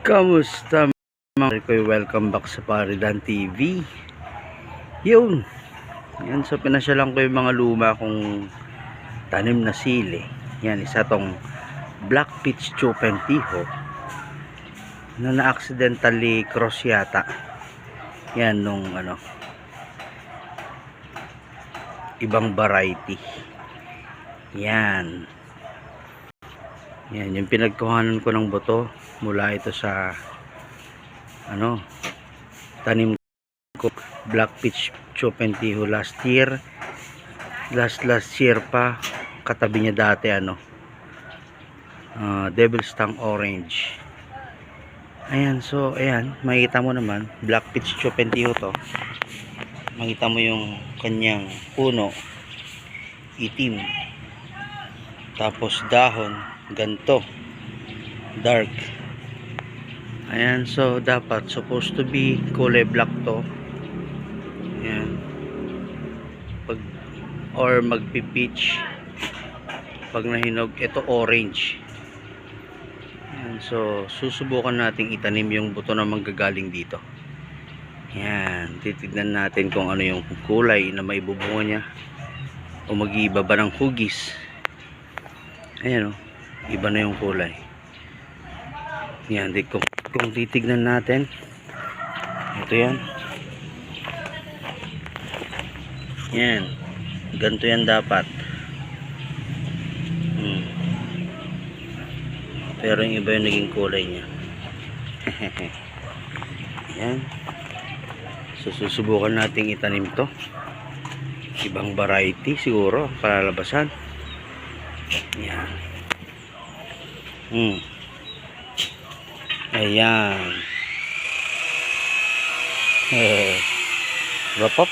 Kamusta mga koy, welcome back sa Paridan TV. Yun, yan, so pinasyalan ko yung mga luma kong tanim na sili. Yan, isa tong Black Peach Chopentiho na na-accidentally cross yata yan nung ibang variety. Yan yung pinagkuhanan ko ng buto mula ito sa tanim ko Black Peach Chopentiho last year pa. Katabi niya dati Devil's Tongue Orange. Ayan, so ayan, makikita mo naman Black Peach Chopentiho to. Makita mo yung kanyang puno itim, tapos dahon ganto dark. Ayan, so dapat supposed to be kulay black to. Ayan, or magpi-peach pag nahinog. Ito orange. Ayan, so susubukan nating itanim yung buto na manggagaling dito. Ayan, titignan natin kung ano yung kulay na maibubunga niya o mag-iiba ba ng hugis. Ayan, iba na yung kulay. Yan, kung titignan natin, ito yan. Yan, ganito yan dapat. Pero yung iba yung naging kulay niya. Yan, so susubukan nating itanim to. Ibang variety siguro palalabasan. Yan. Ayan. Wrap up.